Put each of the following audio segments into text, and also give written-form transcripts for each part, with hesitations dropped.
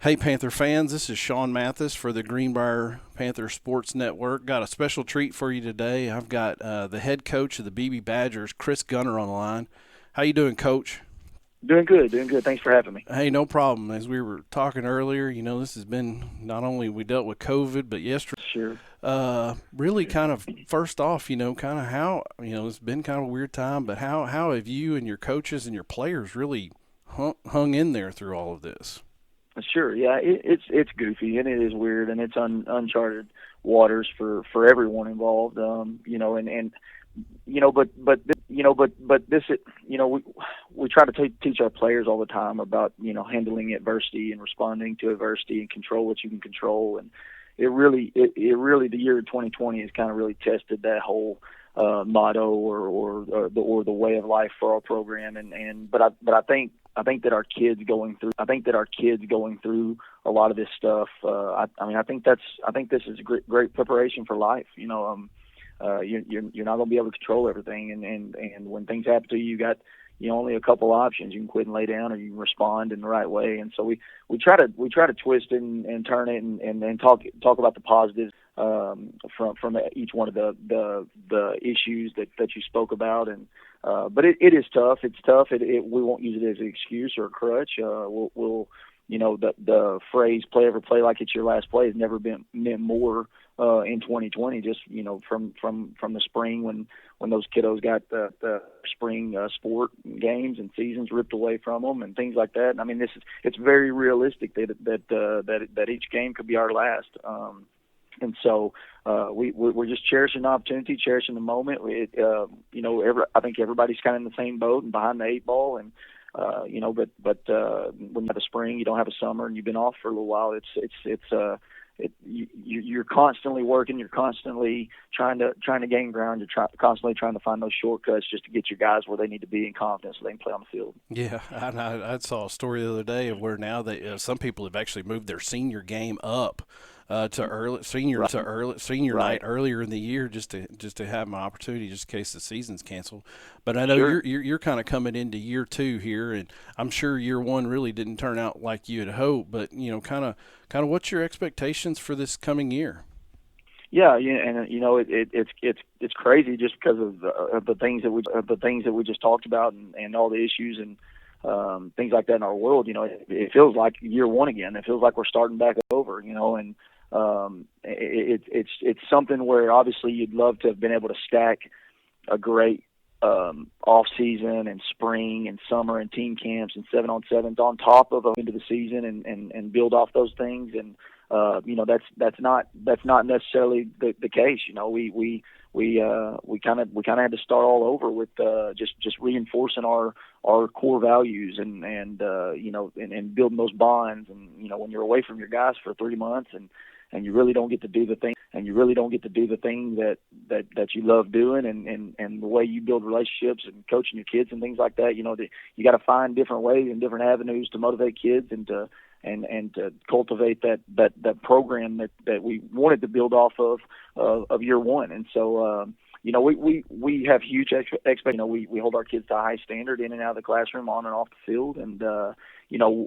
Hey, Panther fans, this is Sean Mathis for the Greenbrier Panther Sports Network. Got a special treat for you today. I've got the head coach of the Beebe Badgers, Chris Gunter, on the line. How you doing, Coach? Doing good, doing good. Thanks for having me. Hey, no problem. As we were talking earlier, this has been not only we dealt with COVID, but yesterday, Sure. really kind of first off, kind of how, it's been kind of a weird time, but how have you and your coaches and your players really hung in there through all of this? Sure. Yeah, it's goofy and it is weird and it's uncharted waters for everyone involved. But this, we try to teach our players all the time about handling adversity and responding to adversity and control what you can control. And it really the year 2020 has kind of really tested that whole motto or the way of life for our program. But I think that our kids going through a lot of this stuff. I think this is a great preparation for life. You're not going to be able to control everything, and when things happen to you, you got only a couple options. You can quit and lay down, or you can respond in the right way. And so we try to twist it and turn it and talk about the positives from each one of the issues that you spoke about. And but it is tough. It's tough. We won't use it as an excuse or a crutch. We'll the phrase "play every play like it's your last play" has never been meant more in 2020. Just from the spring when those kiddos got the spring sport games and seasons ripped away from them and things like that. And I mean, it's very realistic that each game could be our last. And so we're just cherishing the opportunity, cherishing the moment. I think everybody's kind of in the same boat and behind the eight ball. And but when you have a spring, you don't have a summer, and you've been off for a little while. You're constantly working. You're constantly trying to gain ground. You're constantly trying to find those shortcuts just to get your guys where they need to be in confidence so they can play on the field. Yeah, I saw a story the other day of where now some people have actually moved their senior game up to early senior night Right. earlier in the year just to have an opportunity just in case the season's canceled. But I know Sure. you're kind of coming into year two here, and I'm sure year one really didn't turn out like you had hoped. But kind of what's your expectations for this coming year? Yeah, and it's crazy just because of the things that we just talked about and all the issues and things like that in our world. It feels like year one again. It feels like we're starting back over. And it's something where obviously you'd love to have been able to stack a great off season and spring and summer and team camps and 7-on-7s on top of into the season and build off those things. And that's not necessarily the case. We kind of had to start all over with just reinforcing our core values and building those bonds. And when you're away from your guys for 3 months and you really don't get to do the thing that you love doing and the way you build relationships and coaching your kids and things like that, you got to find different ways and different avenues to motivate kids and to cultivate that program that we wanted to build off of year one. And so we have huge expectations. We hold our kids to a high standard in and out of the classroom, on and off the field. And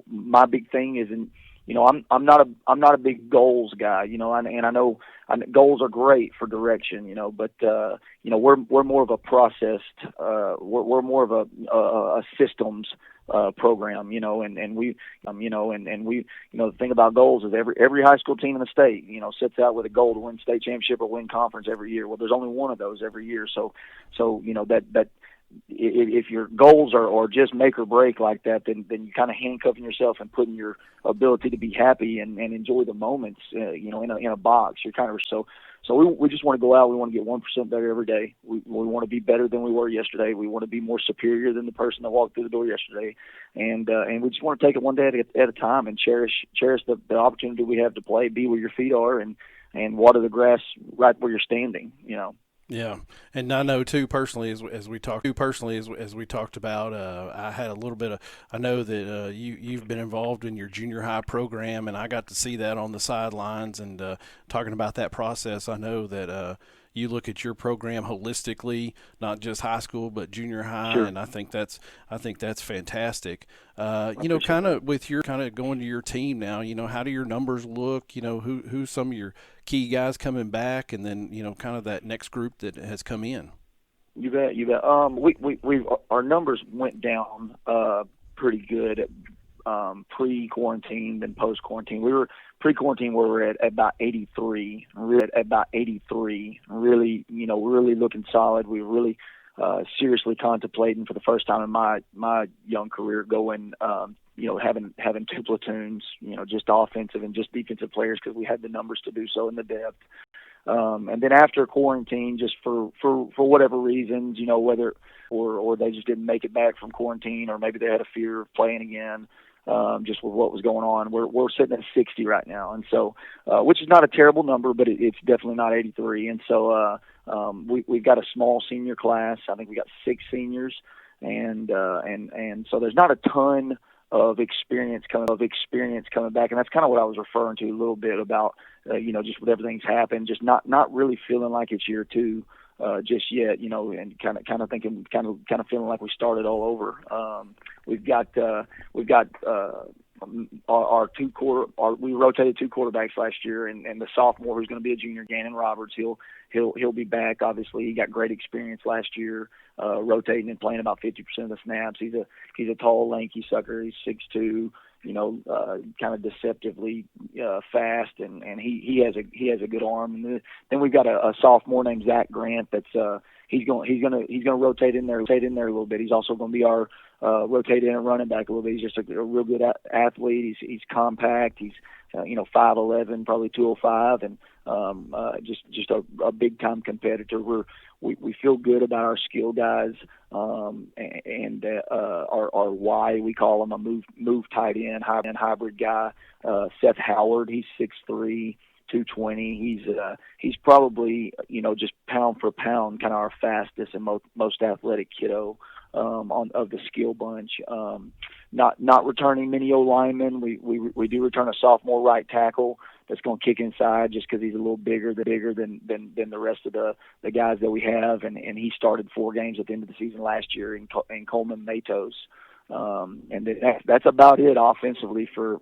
my big thing is I'm not a big goals guy, and I know goals are great for direction, but we're more of a processed, we're more of a systems program, and the thing about goals is every high school team in the state, sets out with a goal to win state championship or win conference every year. Well, there's only one of those every year, so that if your goals are just make or break like that, then you kind of handcuffing yourself and putting your ability to be happy and enjoy the moments, in a box. You're kind of so we just want to go out. We want to get 1% better every day. We want to be better than we were yesterday. We want to be more superior than the person that walked through the door yesterday, and we just want to take it one day at a time and cherish the opportunity we have to play, be where your feet are, and water the grass right where you're standing. Yeah, and I know too personally as we talked about. I had a little bit of. I know that you've been involved in your junior high program, and I got to see that on the sidelines and talking about that process. I know that you look at your program holistically, not just high school but junior high, Sure. and I think that's fantastic. I appreciate Kind that. of with your kind of going to your team now, how do your numbers look? Who's some of your key guys coming back, and then kind of that next group that has come in. You bet, you bet. We our numbers went down pretty good pre-quarantine than post-quarantine. We were pre-quarantine where we're at about 83, really at about 83. Really, we're really looking solid. We were really seriously contemplating for the first time in my young career going, having two platoons, just offensive and just defensive players because we had the numbers to do so in the depth. And then after quarantine, just for whatever reasons, whether or they just didn't make it back from quarantine, or maybe they had a fear of playing again, just with what was going on. We're sitting at 60 right now, and so which is not a terrible number, but it's definitely not 83. And so we've got a small senior class. I think we got 6 seniors, and so there's not a ton of experience coming back, and that's kind of what I was referring to a little bit about, just with everything's happened, just not really feeling like it's year 2 just yet, and kind of thinking, kind of feeling like we started all over. We've got we rotated 2 quarterbacks last year, and the sophomore who's going to be a junior, Gannon Roberts, he'll be back. Obviously, he got great experience last year, rotating and playing about 50% of the snaps. He's a tall, lanky sucker. He's 6'2", kind of deceptively fast, and he has a good arm. And then we've got a sophomore named Zach Grant that's he's gonna rotate in there a little bit. He's also going to be our rotate in and running back a little bit. He's just a real good athlete. He's compact. He's 5'11", probably 205, and just a big time competitor. We feel good about our skill guys, and our Y, we call him a move tight end hybrid guy. Seth Howard, he's 6'3", 220. He's probably just pound for pound kind of our fastest and most athletic kiddo of the skill bunch. Not returning many O linemen. We do return a sophomore right tackle that's going to kick inside just because he's a little bigger than the rest of the guys that we have, and he started 4 games at the end of the season last year in Coleman Matos. And that's about it offensively for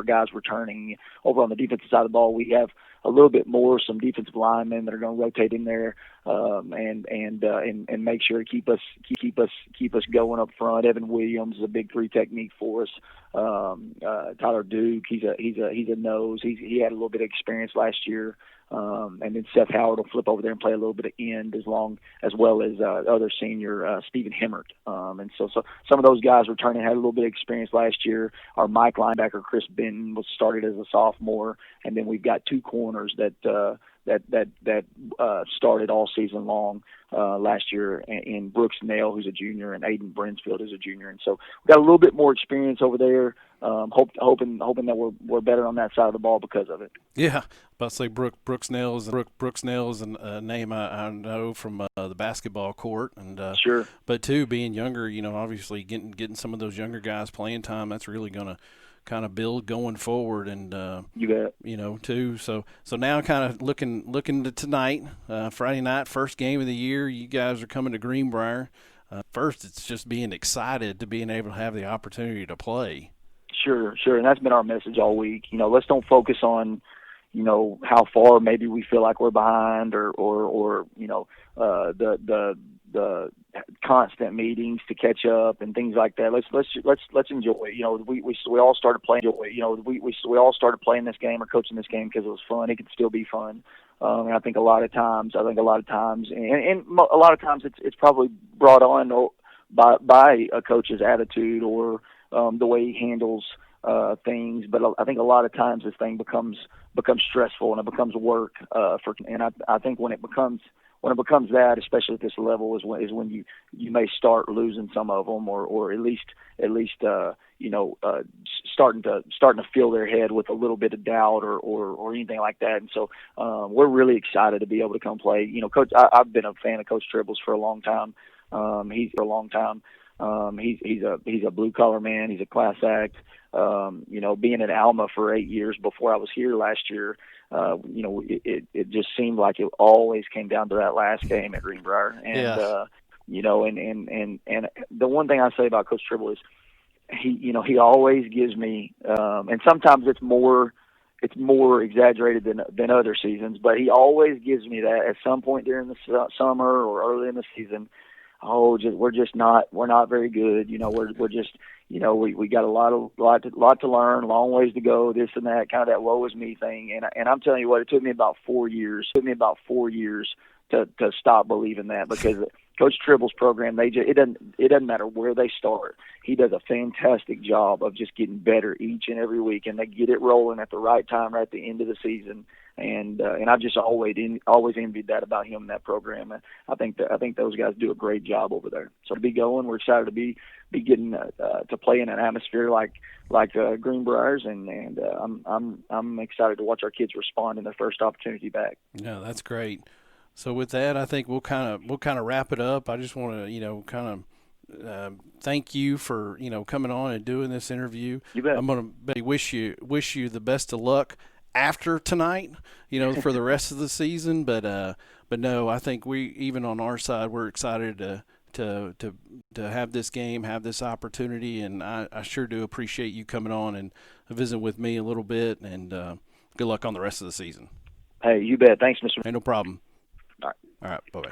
guys returning. Over on the defensive side of the ball, we have a little bit more, some defensive linemen that are going to rotate in there, and make sure to keep us going up front. Evan Williams is a big 3 technique for us. Tyler Duke, he's a nose. He had a little bit of experience last year. And then Seth Howard will flip over there and play a little bit of end as well as other senior Stephen Hemmert. And so some of those guys returning had a little bit of experience last year. Our Mike linebacker Chris Benton was started as a sophomore, and then we've got 2 corners that started all season long last year in Brooks Nail, who's a junior, and Aiden Brinsfield, who's a junior. And so we've got a little bit more experience over there. Hoping that we're better on that side of the ball because of it. Yeah, about to say Brooks Nails is a name I know from the basketball court, and Sure. But too, being younger, obviously getting some of those younger guys playing time, that's really going to kind of build going forward, and You bet. too. So now, kind of looking to tonight, Friday night, first game of the year. You guys are coming to Greenbrier. First, it's just being excited to being able to have the opportunity to play. Sure, and that's been our message all week. Let's don't focus on, how far maybe we feel like we're behind, or the constant meetings to catch up and things like that. Let's enjoy. We all started playing. We all started playing this game or coaching this game because it was fun. It can still be fun. And I think a lot of times, and a lot of times it's probably brought on by a coach's attitude or the way he handles things. But I think a lot of times this thing becomes stressful, and it becomes work and I think when it becomes that, especially at this level, is when you may start losing some of them, or at least starting to fill their head with a little bit of doubt or anything like that. And so we're really excited to be able to come play. Coach, I've been a fan of Coach Tribbles for a long time. He's a blue collar man. He's a class act. Being in Alma for 8 years before I was here last year, it just seemed like it always came down to that last game at Greenbrier. And, Yeah. and the one thing I say about Coach Tribble is he always gives me, and sometimes it's more exaggerated than other seasons, but he always gives me that at some point during the summer or early in the season. We're not very good. We're just, we got a lot to learn, long ways to go, this and that, kind of that woe is me thing. And I'm telling you what, it took me about 4 years. To stop believing that, because Coach Tribble's program, it doesn't matter where they start. He does a fantastic job of just getting better each and every week, and they get it rolling at the right time, right at the end of the season. And I've just always envied that about him in that program. I think those guys do a great job over there. So to be going, we're excited to be getting to play in an atmosphere like Greenbrier's, and I'm excited to watch our kids respond in their first opportunity back. Yeah, that's great. So with that, I think we'll kind of wrap it up. I just want to thank you for coming on and doing this interview. You bet. I'm going to wish you the best of luck after tonight, for the rest of the season. But no, I think we, even on our side, we're excited to have this game, have this opportunity, and I sure do appreciate you coming on and visiting with me a little bit. And good luck on the rest of the season. Hey, you bet. Thanks, Mr. Hey, no problem. All right. All right. Bye-bye.